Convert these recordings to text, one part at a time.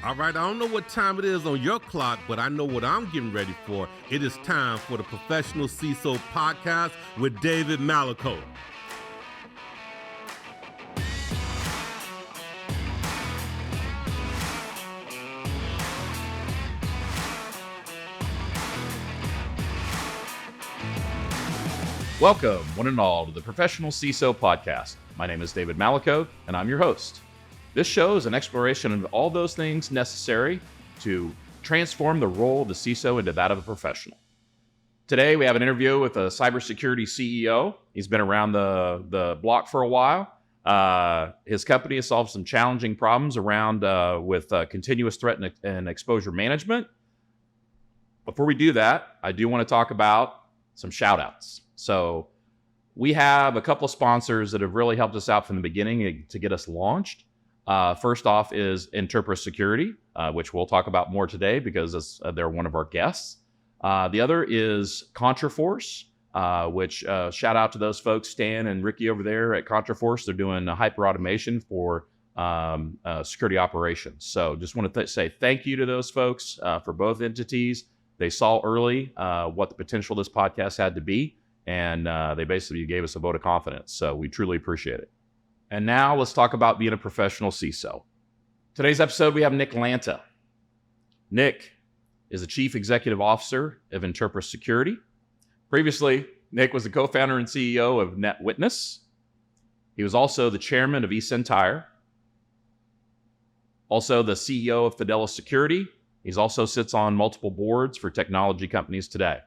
All right, I don't know what time it is on your clock, but I know what I'm getting ready for. It is time for the Professional CISO Podcast with David Malicoat. Welcome, one and all, to the Professional CISO Podcast. My name is David Malicoat, and I'm your host. This show is an exploration of all those things necessary to transform the role of the CISO into that of a professional. Today, we have an interview with a cybersecurity CEO. He's been around the block for a while. His company has solved some challenging problems around with continuous threat and exposure management. Before we do that, I do want to talk about some shout-outs. So we have a couple of sponsors that have really helped us out from the beginning to get us launched. First off is Interpres Security, which we'll talk about more today because they're one of our guests. The other is ContraForce, which shout out to those folks, Stan and Ricky over there at ContraForce. They're doing hyper automation for security operations. So just want to say thank you to those folks for both entities. They saw early what the potential of this podcast had to be, and they basically gave us a vote of confidence. So we truly appreciate it. And now let's talk about being a professional CISO. Today's episode, we have Nick Lantuh. Nick is the Chief Executive Officer of Interpres Security. Previously, Nick was the co-founder and CEO of NetWitness. He was also the chairman of eCentire. Also the CEO of Fidelis Security. He also sits on multiple boards for technology companies today.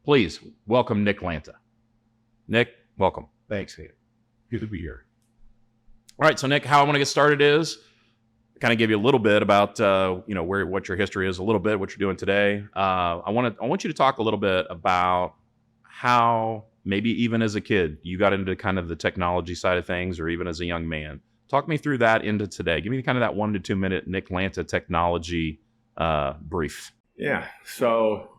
Please welcome Nick Lantuh. Nick, welcome. Thanks, David. Good to be here. All right, so Nick, how I want to get started is kind of give you a little bit about what your history is, a little bit what you're doing today. I want you to talk a little bit about how maybe even as a kid you got into kind of the technology side of things, or even as a young man. Talk me through that into today. Give me kind of that 1 to 2 minute Nick Lantuh technology brief. Yeah, so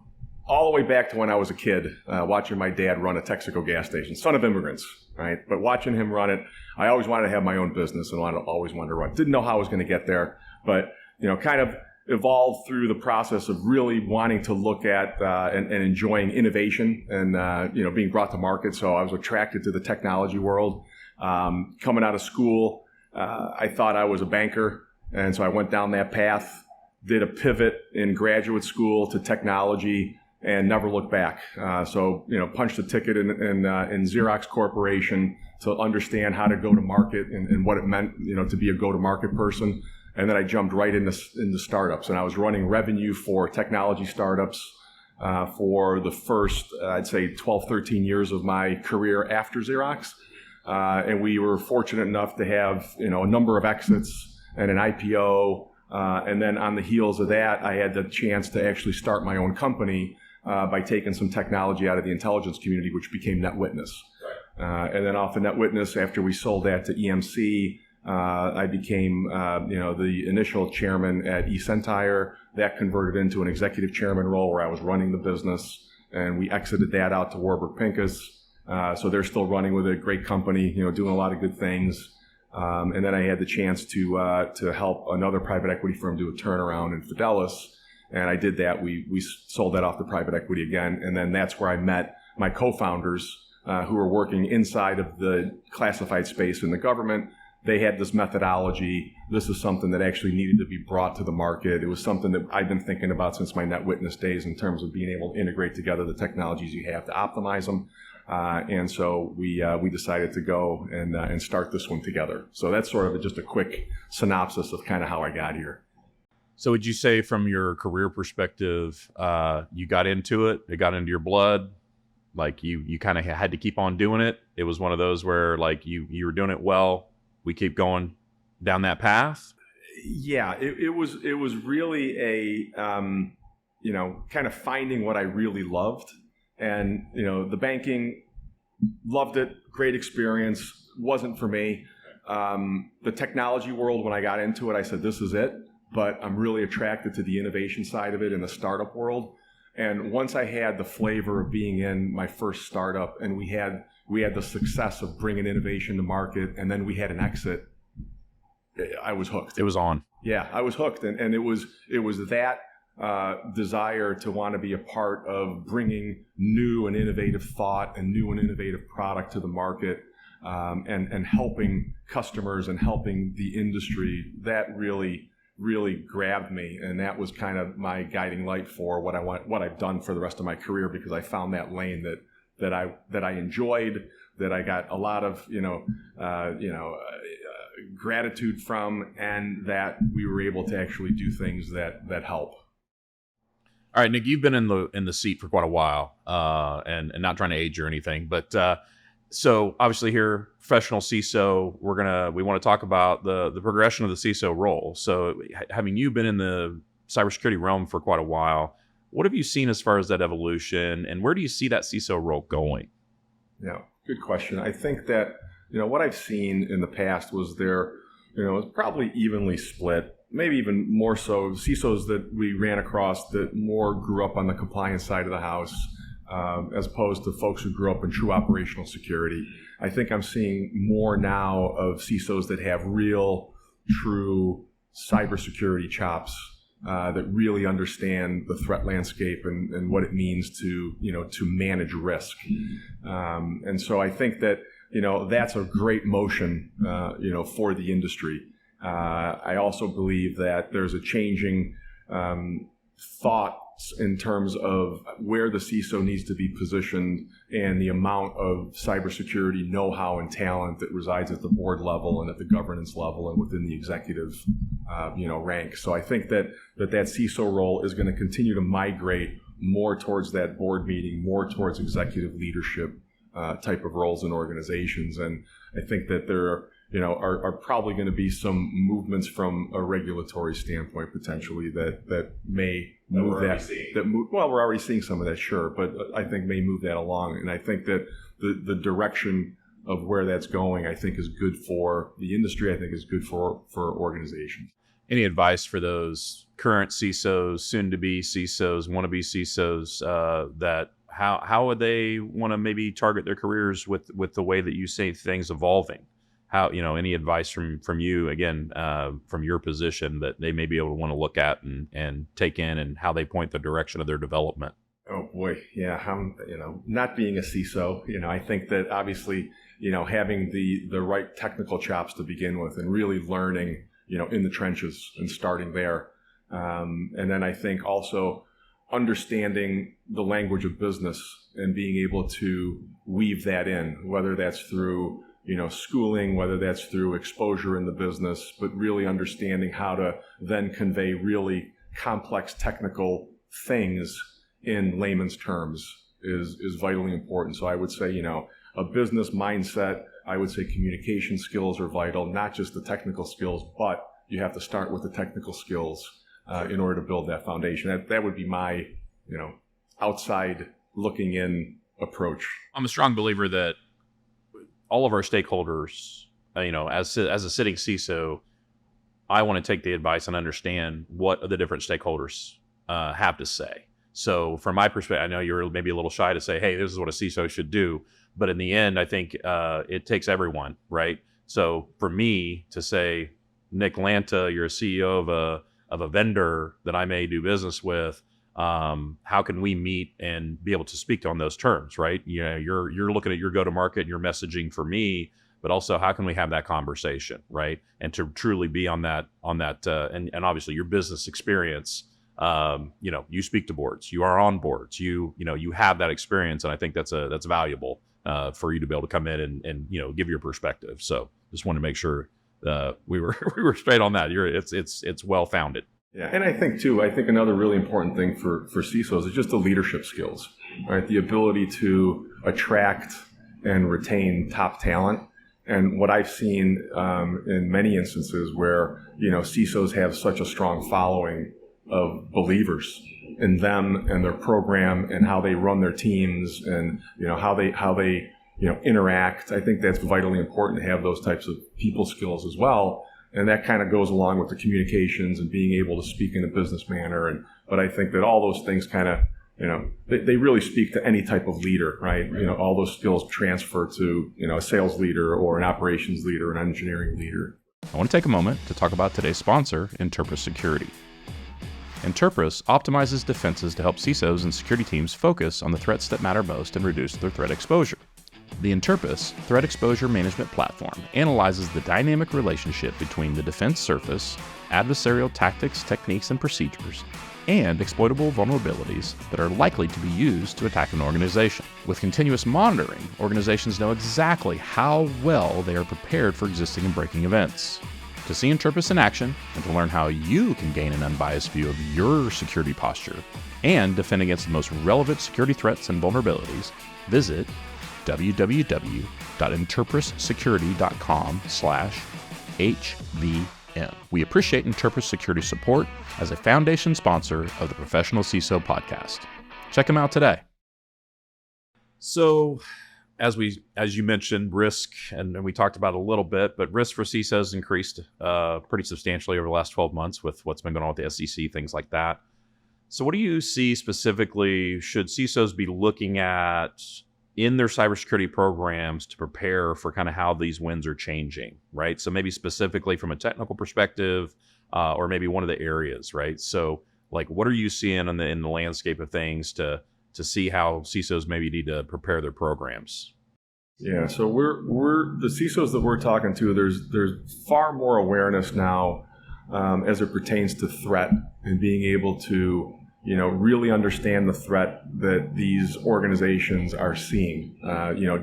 all the way back to when I was a kid, watching my dad run a Texaco gas station, son of immigrants, right? But watching him run it, I always wanted to have my own business and always wanted to run. Didn't know how I was going to get there, but kind of evolved through the process of really wanting to look at and enjoying innovation and being brought to market. So I was attracted to the technology world. Coming out of school, I thought I was a banker, and so I went down that path. Did a pivot in graduate school to technology, and never looked back. Punched a ticket in Xerox Corporation to understand how to go to market and what it meant, to be a go-to-market person. And then I jumped right into startups, and I was running revenue for technology startups for the first, I'd say, 12, 13 years of my career after Xerox. And we were fortunate enough to have, a number of exits and an IPO. And then on the heels of that, I had the chance to actually start my own company by taking some technology out of the intelligence community, which became NetWitness. And then off of NetWitness, after we sold that to EMC, I became, the initial chairman at eCentire. That converted into an executive chairman role where I was running the business, and we exited that out to Warburg Pincus. So they're still running with a great company, doing a lot of good things. And then I had the chance to help another private equity firm do a turnaround in Fidelis. And I did that. We sold that off to private equity again. And then that's where I met my co-founders who were working inside of the classified space in the government. They had this methodology. This is something that actually needed to be brought to the market. It was something that I've been thinking about since my NetWitness days in terms of being able to integrate together the technologies you have to optimize them. And so we decided to go and start this one together. So that's sort of just a quick synopsis of kind of how I got here. So would you say from your career perspective, you got into it got into your blood, like you kind of had to keep on doing it? It was one of those where like you were doing it well, we keep going down that path? Yeah, it was really a, kind of finding what I really loved. And, the banking, loved it, great experience, wasn't for me. The technology world, when I got into it, I said, this is it. But I'm really attracted to the innovation side of it in the startup world. And once I had the flavor of being in my first startup, and we had the success of bringing innovation to market, and then we had an exit, I was hooked. It was on. Yeah, I was hooked, and it was that desire to want to be a part of bringing new and innovative thought and new and innovative product to the market, and helping customers and helping the industry. That really grabbed me, and that was kind of my guiding light for what I've done for the rest of my career, because I found that lane that I enjoyed, that I got a lot of gratitude from, and that we were able to actually do things that help. All right, Nick, you've been in the seat for quite a while, and not trying to age or anything, but so obviously here, professional CISO, we want to talk about the progression of the CISO role. So having you been in the cybersecurity realm for quite a while, what have you seen as far as that evolution, and where do you see that CISO role going? Yeah, good question. I think that, what I've seen in the past was it's probably evenly split, maybe even more so. CISOs that we ran across that more grew up on the compliance side of the house, as opposed to folks who grew up in true operational security. I think I'm seeing more now of CISOs that have real, true cybersecurity chops, that really understand the threat landscape and what it means to manage risk. And so I think that, that's a great motion, for the industry. I also believe that there's a changing thought in terms of where the CISO needs to be positioned and the amount of cybersecurity know-how and talent that resides at the board level and at the governance level and within the executive, rank. So I think that CISO role is going to continue to migrate more towards that board meeting, more towards executive leadership type of roles in organizations. And I think that there are probably going to be some movements from a regulatory standpoint potentially that may move well, we're already seeing some of that, sure, but I think may move that along. And I think that the direction of where that's going, I think, is good for the industry. I think is good for organizations. Any advice for those current CISOs, soon-to-be CISOs, wannabe CISOs, that how would they want to maybe target their careers with the way that you see things evolving? How, any advice from you, again, from your position, that they may be able to want to look at and take in, and how they point the direction of their development? Oh boy, yeah. Not being a CISO, I think that obviously, having the right technical chops to begin with, and really learning, in the trenches and starting there. And then I think also understanding the language of business and being able to weave that in, whether that's through schooling, whether that's through exposure in the business, but really understanding how to then convey really complex technical things in layman's terms is vitally important. So I would say, a business mindset, I would say communication skills are vital, not just the technical skills, but you have to start with the technical skills in order to build that foundation. That would be my, outside looking in approach. I'm a strong believer that all of our stakeholders, as a sitting CISO, I want to take the advice and understand what the different stakeholders have to say. So from my perspective, I know you're maybe a little shy to say, hey, this is what a CISO should do. But in the end, I think it takes everyone, right? So for me to say, Nick Lantuh, you're a CEO of a vendor that I may do business with, how can we meet and be able to speak on those terms, right? You're looking at your go-to-market and your messaging for me, but also how can we have that conversation, right? And to truly be on that, and obviously your business experience, you speak to boards, you are on boards, you have that experience, and I think that's valuable for you to be able to come in and give your perspective. So just want to make sure we were straight on that. It's well founded. Yeah, and I think another really important thing for CISOs is just the leadership skills, right? The ability to attract and retain top talent. And what I've seen in many instances where, CISOs have such a strong following of believers in them and their program and how they run their teams and, how they interact. I think that's vitally important to have those types of people skills as well. And that kind of goes along with the communications and being able to speak in a business manner. But I think that all those things kind of, they really speak to any type of leader, right? All those skills transfer to, a sales leader or an operations leader, an engineering leader. I want to take a moment to talk about today's sponsor, Interpres Security. Interpres optimizes defenses to help CISOs and security teams focus on the threats that matter most and reduce their threat exposure. The Interpres Threat Exposure Management Platform analyzes the dynamic relationship between the defense surface, adversarial tactics, techniques, and procedures, and exploitable vulnerabilities that are likely to be used to attack an organization. With continuous monitoring, organizations know exactly how well they are prepared for existing and breaking events. To see Interpres in action and to learn how you can gain an unbiased view of your security posture and defend against the most relevant security threats and vulnerabilities, visit www.interpressecurity.com/HVM. We appreciate Interpres Security support as a foundation sponsor of the Professional CISO podcast. Check them out today. So, as you mentioned, risk, and we talked about it a little bit, but risk for CISOs increased pretty substantially over the last 12 months with what's been going on with the SEC, things like that. So what do you see specifically should CISOs be looking at in their cybersecurity programs to prepare for kind of how these winds are changing, right? So maybe specifically from a technical perspective, or maybe one of the areas, right? So like, what are you seeing in the landscape of things to see how CISOs maybe need to prepare their programs? Yeah, so we're the CISOs that we're talking to. There's far more awareness now as it pertains to threat and being able to really understand the threat that these organizations are seeing,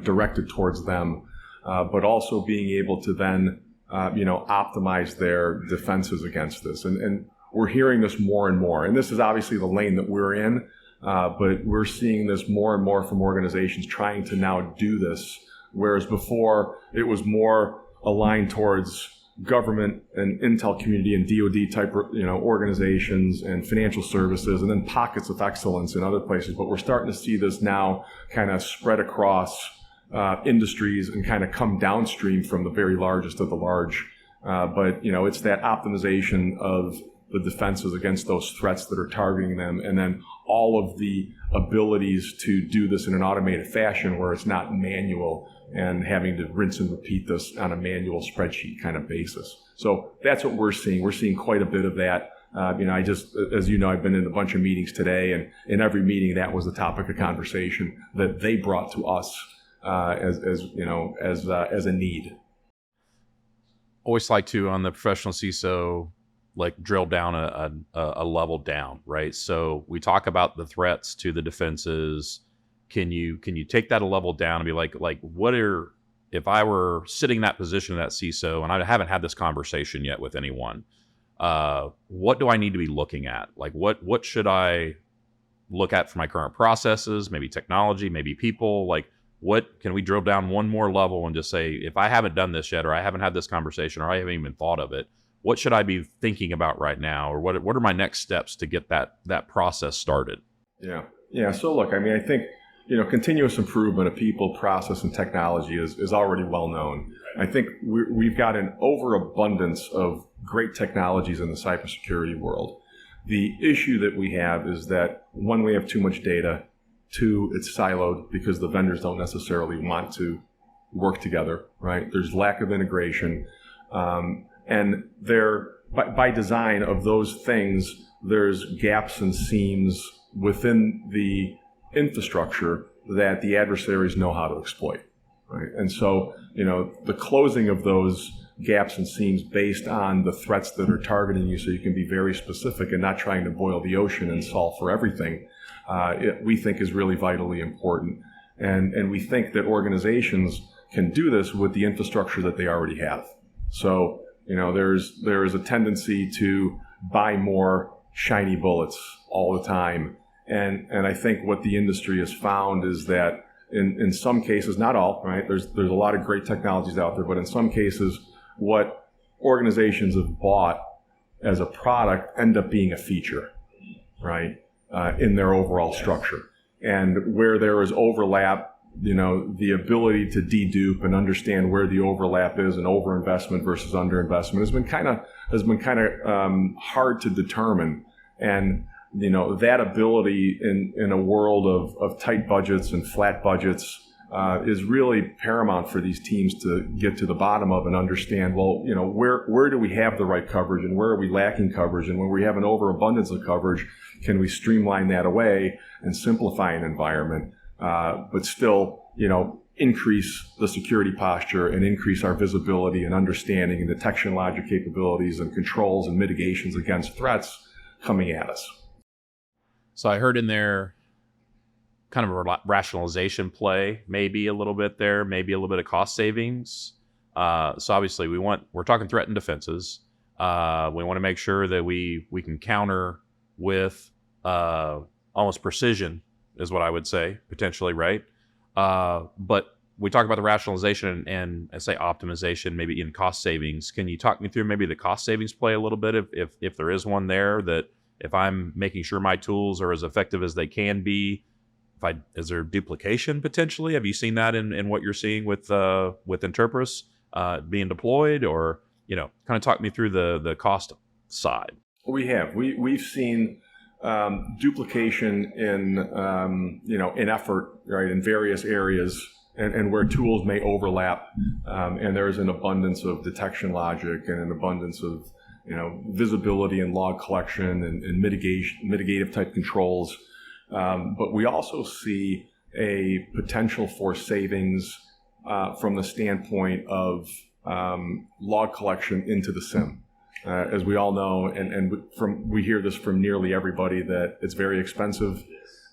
directed towards them, but also being able to then optimize their defenses against this. And we're hearing this more and more. And this is obviously the lane that we're in. But we're seeing this more and more from organizations trying to now do this, whereas before it was more aligned towards government and intel community and DoD type, organizations and financial services, and then pockets of excellence in other places. But we're starting to see this now kind of spread across industries and kind of come downstream from the very largest of the large. But it's that optimization of the defenses against those threats that are targeting them, and then all of the abilities to do this in an automated fashion where it's not manual and having to rinse and repeat this on a manual spreadsheet kind of basis. So that's what we're seeing. We're seeing quite a bit of that. I just, as you know, I've been in a bunch of meetings today, and in every meeting that was the topic of conversation that they brought to us as a need. Always like to, on the professional CISO, like drill down a level down, right? So we talk about the threats to the defenses. Can you take that a level down and be like if I were sitting in that position of that CISO, and I haven't had this conversation yet with anyone, what do I need to be looking at? Like what should I look at for my current processes, maybe technology, maybe people? Like, what can we drill down one more level and just say, if I haven't done this yet, or I haven't had this conversation, or I haven't even thought of it, what should I be thinking about right now? Or what are my next steps to get that process started? Yeah. So look, I think, continuous improvement of people, process, and technology is already well known. I think we've got an overabundance of great technologies in the cybersecurity world. The issue that we have is that, one, we have too much data. Two, it's siloed because the vendors don't necessarily want to work together, right? There's lack of integration. And by design of those things, there's gaps and seams within the infrastructure that the adversaries know how to exploit, right? And so, the closing of those gaps and seams based on the threats that are targeting you, so you can be very specific and not trying to boil the ocean and solve for everything, we think is really vitally important. And we think that organizations can do this with the infrastructure that they already have. So, there is a tendency to buy more shiny bullets all the time. And I think what the industry has found is that in some cases, not all, right? There's a lot of great technologies out there, but in some cases, what organizations have bought as a product end up being a feature, right? In their overall structure. And where there is overlap, the ability to dedupe and understand where the overlap is and overinvestment versus underinvestment has been kind of hard to determine. And that ability in a world of tight budgets and flat budgets is really paramount for these teams to get to the bottom of and understand, well, where do we have the right coverage and where are we lacking coverage? And when we have an overabundance of coverage, can we streamline that away and simplify an environment, but still, increase the security posture and increase our visibility and understanding and detection logic capabilities and controls and mitigations against threats coming at us. So I heard in there kind of a rationalization play, maybe a little bit there, maybe a little bit of cost savings. So obviously we're talking threat and defenses. We want to make sure that we can counter with almost precision is what I would say, potentially, right? But we talk about the rationalization and I say optimization, maybe in cost savings. Can you talk me through maybe the cost savings play a little bit, if there is one there, that if I'm making sure my tools are as effective as they can be, is there duplication potentially? Have you seen that in what you're seeing with Interpres being deployed, or kind of talk me through the cost side? We have. We've seen duplication in effort, right, in various areas, and where tools may overlap, and there's an abundance of detection logic and an abundance of visibility and log collection and mitigative type controls. But we also see a potential for savings from the standpoint of log collection into the SIM. As we all know, and we hear this from nearly everybody, that it's very expensive.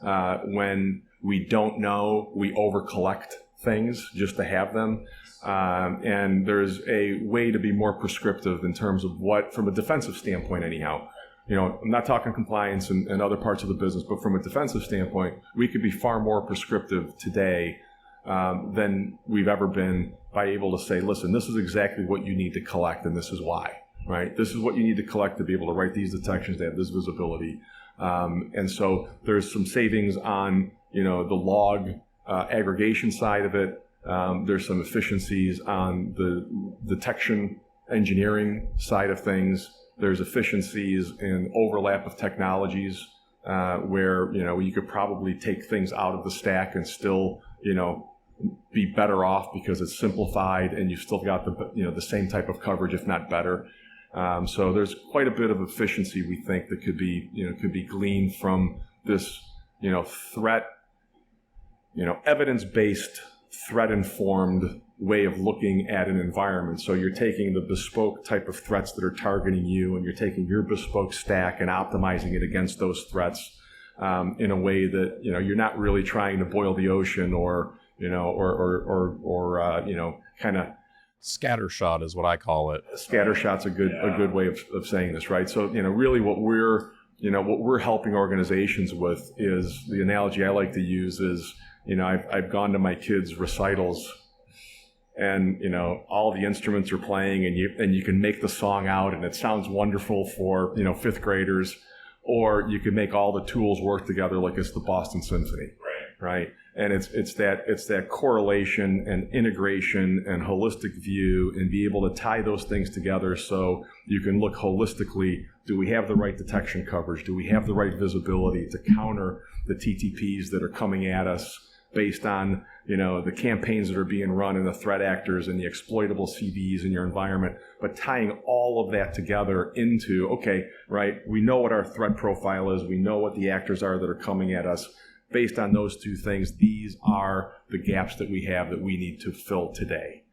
When we don't know, we over-collect things just to have them. And there's a way to be more prescriptive in terms of what, from a defensive standpoint anyhow. I'm not talking compliance and other parts of the business, but from a defensive standpoint, we could be far more prescriptive today than we've ever been, by able to say, listen, this is exactly what you need to collect, and this is why. Right? This is what you need to collect to be able to write these detections, to have this visibility. And so there's some savings on, the log aggregation side of it. There's some efficiencies on the detection engineering side of things. There's efficiencies in overlap of technologies where, you could probably take things out of the stack and still, be better off because it's simplified and you've still got the same type of coverage, if not better. So there's quite a bit of efficiency, we think, that could be gleaned from this, threat, evidence-based, threat-informed way of looking at an environment. So you're taking the bespoke type of threats that are targeting you, and you're taking your bespoke stack and optimizing it against those threats in a way that, you're not really trying to boil the ocean or kind of scattershot is what I call it. Scattershot's a good way of saying this, right? So, really what we're helping organizations with is, the analogy I like to use is, I've gone to my kids' recitals and, all the instruments are playing and you can make the song out and it sounds wonderful for, fifth graders, or you can make all the tools work together like it's the Boston Symphony, right? And it's that correlation and integration and holistic view, and be able to tie those things together so you can look holistically. Do we have the right detection coverage? Do we have the right visibility to counter the TTPs that are coming at us based on, the campaigns that are being run and the threat actors and the exploitable CVs in your environment, but tying all of that together into, okay, right, we know what our threat profile is. We know what the actors are that are coming at us. Based on those two things, these are the gaps that we have that we need to fill today.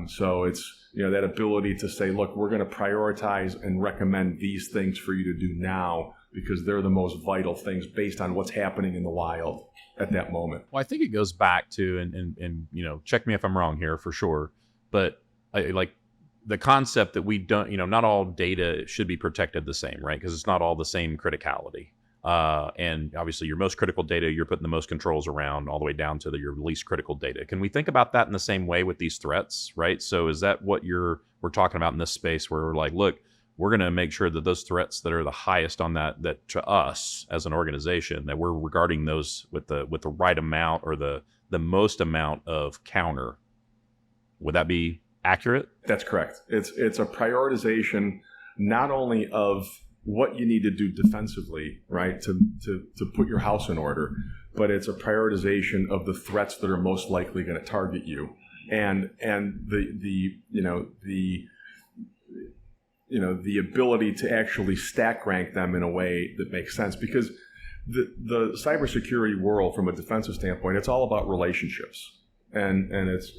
So it's, that ability to say, look, we're going to prioritize and recommend these things for you to do now because they're the most vital things based on what's happening in the wild at that moment. Well, I think it goes back to, and check me if I'm wrong here for sure, but like the concept that we don't, not all data should be protected the same, right? Because it's not all the same criticality. And obviously your most critical data, you're putting the most controls around all the way down to your least critical data. Can we think about that in the same way with these threats, right? So is that what we're talking about in this space, where we're like, look, we're going to make sure that those threats that are the highest on that to us as an organization, that we're regarding those with the right amount or the most amount of counter. Would that be accurate? That's correct. It's a prioritization not only of what you need to do defensively, right, to put your house in order, but it's a prioritization of the threats that are most likely going to target you, and the ability to actually stack rank them in a way that makes sense, because the cybersecurity world, from a defensive standpoint, it's all about relationships, and it's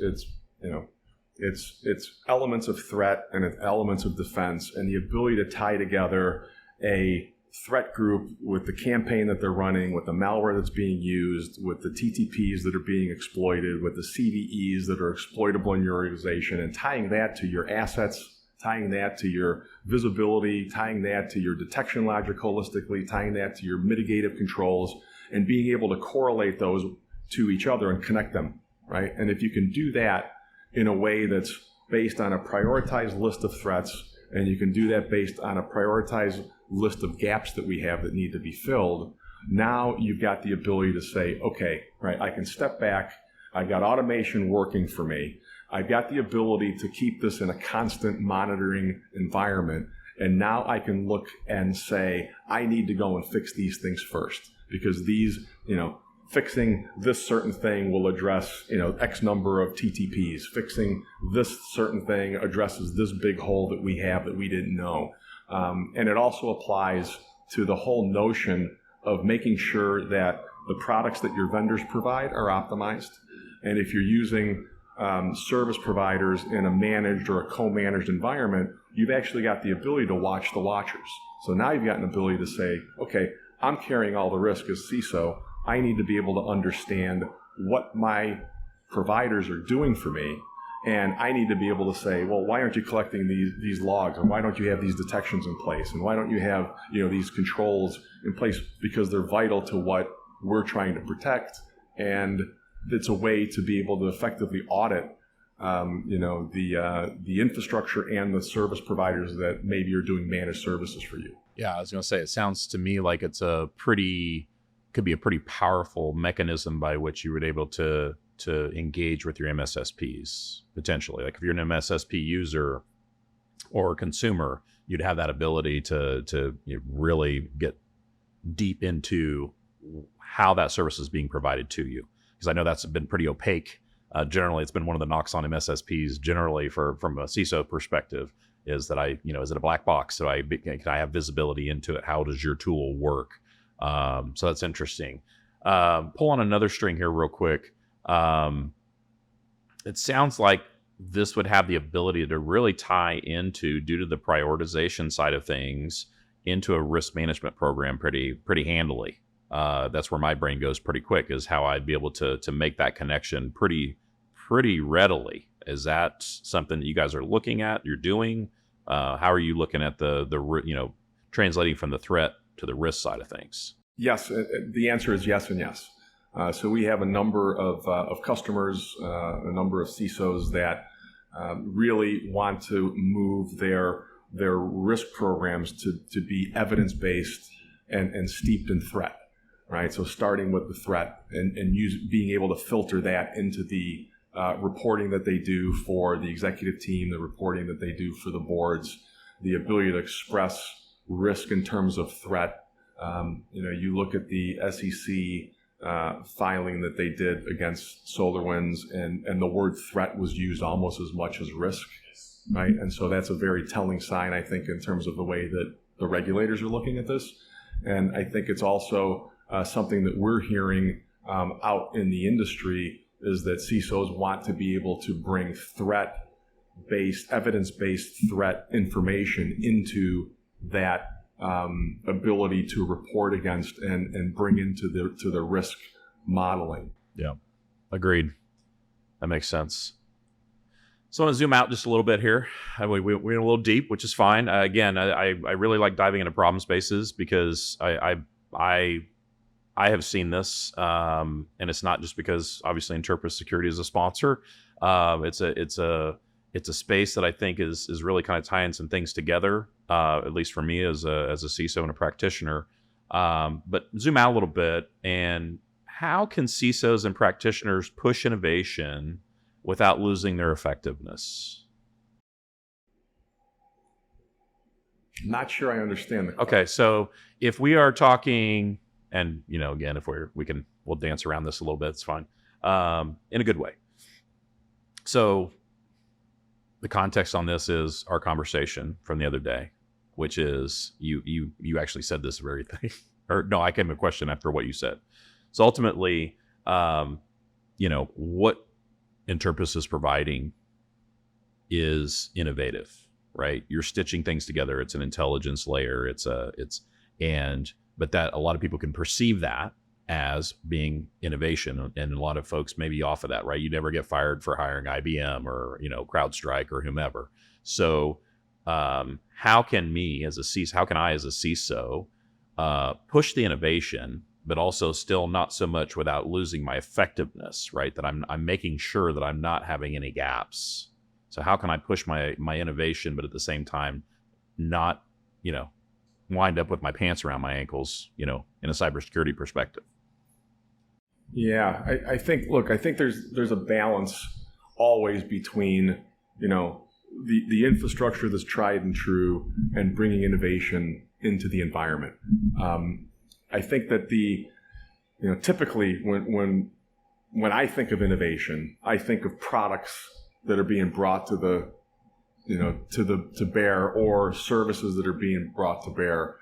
elements of threat and it's elements of defense, and the ability to tie together a threat group with the campaign that they're running, with the malware that's being used, with the TTPs that are being exploited, with the CVEs that are exploitable in your organization, and tying that to your assets, tying that to your visibility, tying that to your detection logic holistically, tying that to your mitigative controls, and being able to correlate those to each other and connect them, right? And if you can do that in a way that's based on a prioritized list of threats, and you can do that based on a prioritized list of gaps that we have that need to be filled, now you've got the ability to say, okay, right, I can step back, I've got automation working for me, I've got the ability to keep this in a constant monitoring environment, and now I can look and say, I need to go and fix these things first, because these, fixing this certain thing will address, X number of TTPs. Fixing this certain thing addresses this big hole that we have that we didn't know. And it also applies to the whole notion of making sure that the products that your vendors provide are optimized. And if you're using service providers in a managed or a co-managed environment, you've actually got the ability to watch the watchers. So now you've got an ability to say, okay, I'm carrying all the risk as CISO. I need to be able to understand what my providers are doing for me, and I need to be able to say, well, why aren't you collecting these logs, and why don't you have these detections in place, and why don't you have these controls in place, because they're vital to what we're trying to protect, and it's a way to be able to effectively audit the infrastructure and the service providers that maybe are doing managed services for you. Yeah, I was going to say, it sounds to me like it's could be a pretty powerful mechanism by which you would be able to engage with your MSSPs, potentially. Like if you're an MSSP user or consumer, you'd have that ability to really get deep into how that service is being provided to you. Because I know that's been pretty opaque. Generally, it's been one of the knocks on MSSPs generally from a CISO perspective, is that is it a black box? So can I have visibility into it? How does your tool work? So that's interesting. Pull on another string here real quick. It sounds like this would have the ability to really tie into, due to the prioritization side of things, into a risk management program pretty handily. That's where my brain goes pretty quick, is how I'd be able to make that connection pretty readily. Is that something that you guys are looking at, you're doing? How are you looking at the translating from the threat to the risk side of things? Yes, the answer is yes and yes. So we have a number of customers, a number of CISOs that really want to move their risk programs to be evidence-based and steeped in threat, right? So starting with the threat and being able to filter that into the reporting that they do for the executive team, the reporting that they do for the boards, the ability to express risk in terms of threat. You look at the SEC filing that they did against SolarWinds, and the word threat was used almost as much as risk, right? And so that's a very telling sign, I think, in terms of the way that the regulators are looking at this. And I think it's also something that we're hearing out in the industry, is that CISOs want to be able to bring evidence-based threat information into that ability to report against and bring into the risk modeling. Yeah, agreed. That makes sense. So I want to zoom out just a little bit here. We're a little deep, which is fine. Again, I really like diving into problem spaces, because I have seen this, and it's not just because obviously Interpres Security is a sponsor. It's a space that I think is really kind of tying some things together, at least for me as a CISO and a practitioner. But zoom out a little bit, and how can CISOs and practitioners push innovation without losing their effectiveness? Not sure I understand the question. Okay, so if we are talking, and again, if we'll dance around this a little bit, it's fine, in a good way. So the context on this is our conversation from the other day, which is you actually said this very thing, or no, I came to a question after what you said. So ultimately, what Interpres is providing is innovative, right? You're stitching things together. It's an intelligence layer. But that a lot of people can perceive that as being innovation, and a lot of folks may be off of that, right? You never get fired for hiring IBM or CrowdStrike or whomever. So how can I as a CISO push the innovation, but also still not so much without losing my effectiveness, right? That I'm making sure that I'm not having any gaps. So how can I push my innovation, but at the same time not wind up with my pants around my ankles, in a cybersecurity perspective? Yeah, I think there's a balance always between, the infrastructure that's tried and true and bringing innovation into the environment. I think that typically when I think of innovation, I think of products that are being brought to bear, or services that are being brought to bear.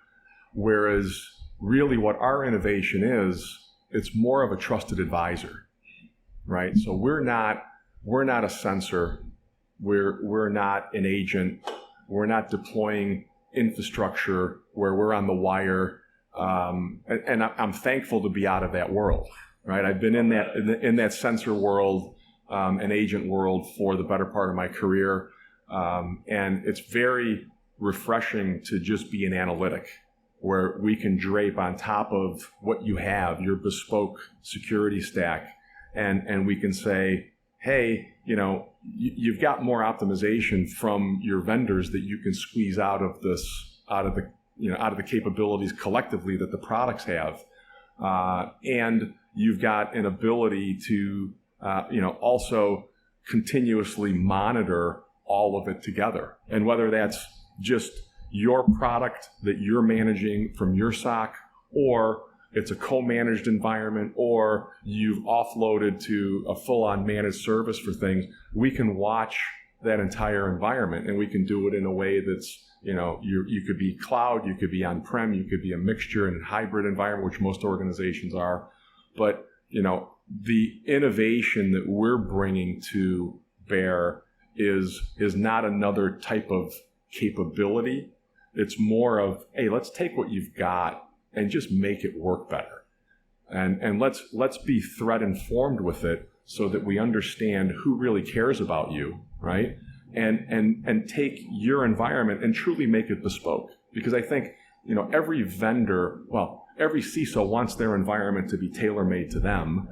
Whereas really what our innovation is, it's more of a trusted advisor, right? So we're not a sensor. We're not an agent. We're not deploying infrastructure where we're on the wire. And I'm thankful to be out of that world, right? I've been in that sensor world, an agent world for the better part of my career. And it's very refreshing to just be an analytic where we can drape on top of what you have, your bespoke security stack, and we can say, hey, you've got more optimization from your vendors that you can squeeze out of the capabilities collectively that the products have, and you've got an ability to also continuously monitor all of it together. And whether that's just your product that you're managing from your SOC, or it's a co-managed environment, or you've offloaded to a full-on managed service for things, we can watch that entire environment, and we can do it in a way that's, you could be cloud, you could be on-prem, you could be a mixture in a hybrid environment, which most organizations are. But, the innovation that we're bringing to bear is not another type of capability. It's more of, hey, let's take what you've got and just make it work better. And let's be threat informed with it so that we understand who really cares about you, right? And take your environment and truly make it bespoke. Because I think, every CISO wants their environment to be tailor-made to them.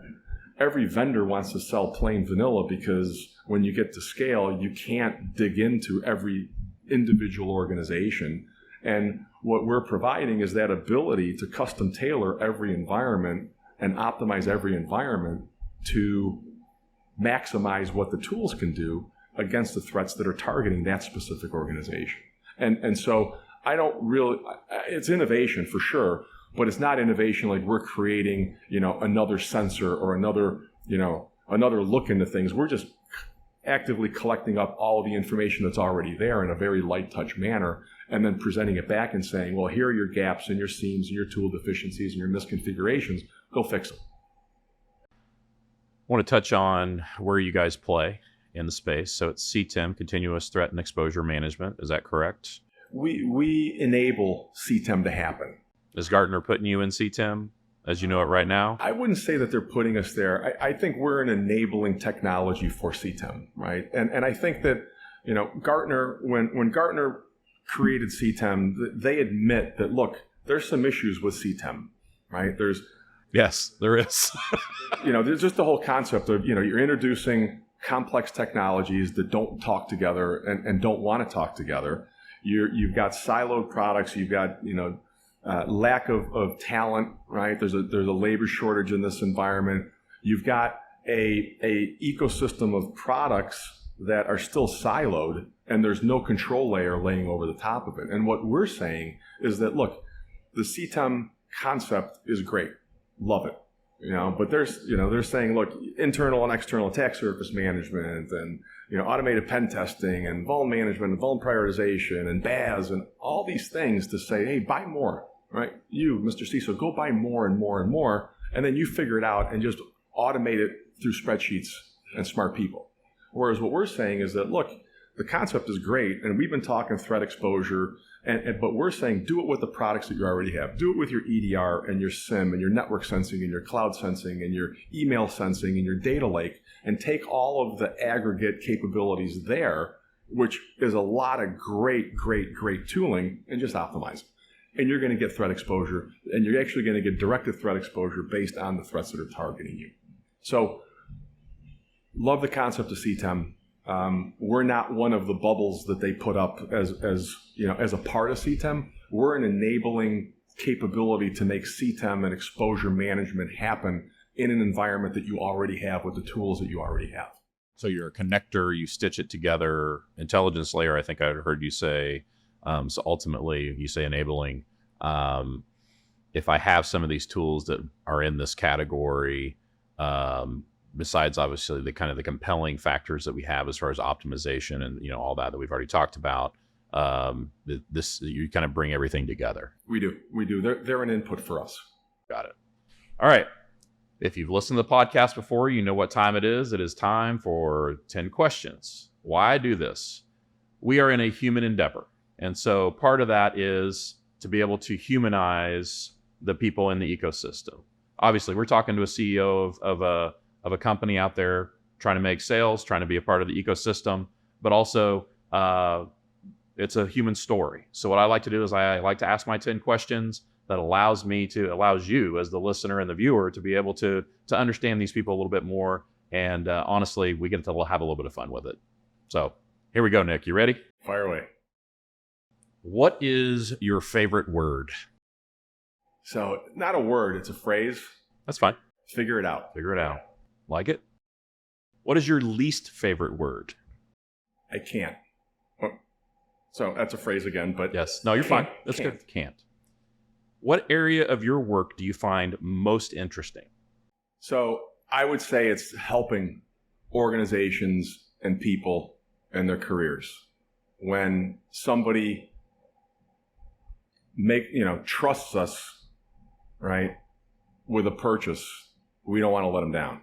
Every vendor wants to sell plain vanilla, because when you get to scale, you can't dig into every individual organization. And what we're providing is that ability to custom tailor every environment and optimize every environment to maximize what the tools can do against the threats that are targeting that specific organization. And so it's innovation for sure, but it's not innovation like we're creating, another sensor or another look into things. We're just actively collecting up all of the information that's already there in a very light touch manner, and then presenting it back and saying, well, here are your gaps and your seams and your tool deficiencies and your misconfigurations. Go fix them. I want to touch on where you guys play in the space. So it's CTEM, Continuous Threat and Exposure Management. Is that correct? We enable CTEM to happen. Is Gartner putting you in CTEM as you know it right now? I wouldn't say that they're putting us there. I think we're an enabling technology for CTEM, right? And I think that, Gartner, when Gartner created CTEM, they admit that, look, there's some issues with CTEM, right? Yes, there is. There's just the whole concept of, you're introducing complex technologies that don't talk together and don't want to talk together. You've got siloed products. You've got, lack of talent, right? There's a labor shortage in this environment. You've got a ecosystem of products that are still siloed and there's no control layer laying over the top of it. And what we're saying is that, look, the CTEM concept is great. Love it. But they're saying, look, internal and external attack surface management and, automated pen testing and vuln management and vuln prioritization and BAS and all these things to say, hey, buy more, right? You, Mr. CISO, go buy more and more and more. And then you figure it out and just automate it through spreadsheets and smart people. Whereas what we're saying is that, look, the concept is great, and we've been talking threat exposure, but we're saying do it with the products that you already have. Do it with your EDR and your SIEM and your network sensing and your cloud sensing and your email sensing and your data lake, and take all of the aggregate capabilities there, which is a lot of great tooling, and just optimize it. And you're going to get threat exposure, and you're actually going to get directed threat exposure based on the threats that are targeting you. So, love the concept of CTEM. We're not one of the bubbles that they put up as a part of CTEM. We're an enabling capability to make CTEM and exposure management happen in an environment that you already have with the tools that you already have. So you're a connector, you stitch it together. Intelligence layer, I think I heard you say. So ultimately, you say enabling. If I have some of these tools that are in this category, besides obviously the compelling factors that we have as far as optimization and all that we've already talked about, you kind of bring everything together. We do. They're an input for us. Got it. All right. If you've listened to the podcast before, you know what time it is. It is time for 10 questions. Why do this? We are in a human endeavor. And so part of that is to be able to humanize the people in the ecosystem. Obviously, we're talking to a CEO of a company out there trying to make sales, trying to be a part of the ecosystem, but also it's a human story. So what I like to do is I like to ask my 10 questions that allows you as the listener and the viewer to be able to understand these people a little bit more. And honestly, we get to have a little bit of fun with it. So here we go, Nick. You ready? Fire away. What is your favorite word? So not a word, it's a phrase. That's fine. Figure it out. Figure it out. Like it? What is your least favorite word? I can't. So that's a phrase again, but... Yes. No, you're fine. That's good. Can't. What area of your work do you find most interesting? So I would say it's helping organizations and people in their careers. When somebody trusts us, right, with a purchase, we don't want to let them down.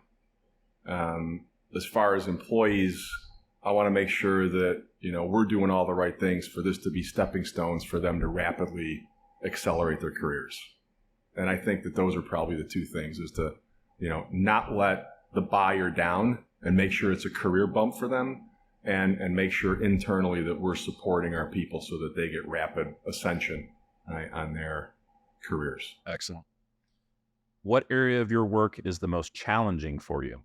As far as employees, I want to make sure that, we're doing all the right things for this to be stepping stones for them to rapidly accelerate their careers. And I think that those are probably the two things, is to, not let the buyer down and make sure it's a career bump for them, and make sure internally that we're supporting our people so that they get rapid ascension, right, on their careers. Excellent. What area of your work is the most challenging for you?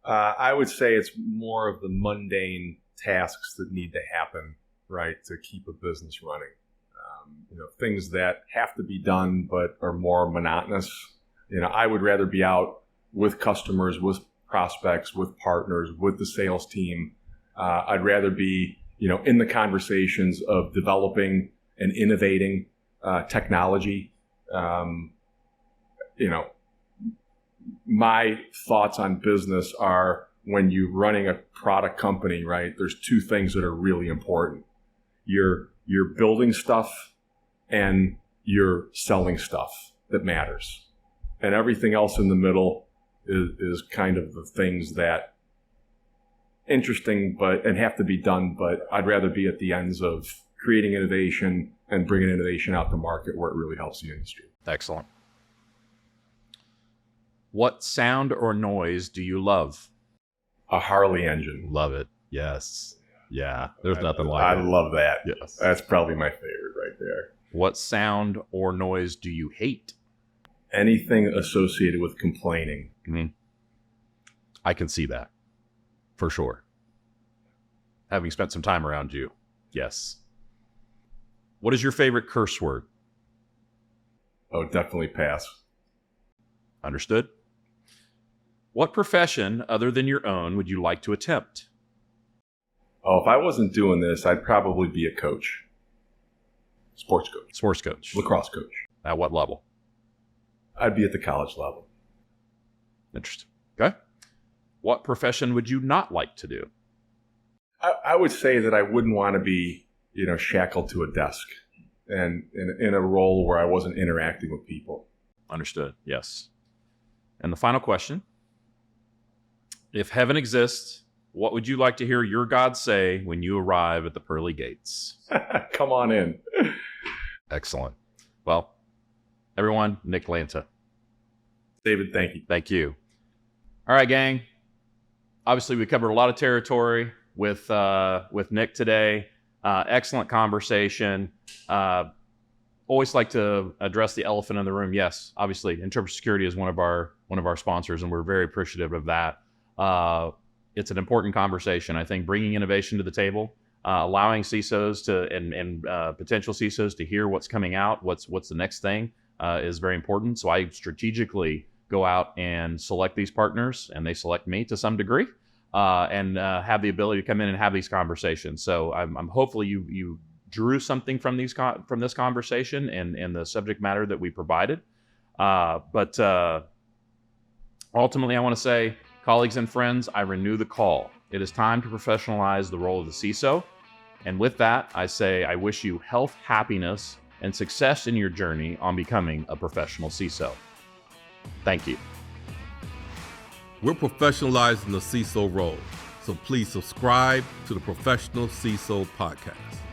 I would say it's more of the mundane tasks that need to happen, right, to keep a business running. Things that have to be done but are more monotonous. I would rather be out with customers, with prospects, with partners, with the sales team. I'd rather be, in the conversations of developing and innovating technology. My thoughts on business are, when you're running a product company, right, there's two things that are really important. You're building stuff and you're selling stuff that matters. And everything else in the middle is kind of the things that interesting and have to be done, but I'd rather be at the ends of creating innovation and bringing innovation out to market where it really helps the industry. Excellent. What sound or noise do you love? A Harley engine. Love it. Yes. Yeah. There's nothing like it. I love that. Yes. That's probably my favorite right there. What sound or noise do you hate? Anything associated with complaining. Mm-hmm. I can see that. For sure. Having spent some time around you. Yes. What is your favorite curse word? Oh, definitely pass. Understood. What profession other than your own would you like to attempt? Oh, if I wasn't doing this, I'd probably be a coach. Sports coach. Sports coach. Lacrosse coach. At what level? I'd be at the college level. Interesting. Okay. What profession would you not like to do? I would say that I wouldn't want to be, shackled to a desk and in a role where I wasn't interacting with people. Understood. Yes. And the final question. If heaven exists, what would you like to hear your God say when you arrive at the pearly gates? Come on in. Excellent. Well, everyone, Nick Lantuh. David, thank you. Thank you. All right, gang. Obviously, we covered a lot of territory with Nick today. Excellent conversation. Always like to address the elephant in the room. Yes, obviously, Interpres Security is one of our sponsors, and we're very appreciative of that. It's an important conversation. I think bringing innovation to the table, allowing CISOs and potential CISOs to hear what's coming out, what's the next thing, is very important. So I strategically go out and select these partners, and they select me to some degree, and have the ability to come in and have these conversations. So I'm hopefully you drew something from this conversation and the subject matter that we provided. But ultimately, I want to say, colleagues and friends, I renew the call. It is time to professionalize the role of the CISO. And with that, I say I wish you health, happiness, and success in your journey on becoming a professional CISO. Thank you. We're professionalizing the CISO role, so please subscribe to the Professional CISO Podcast.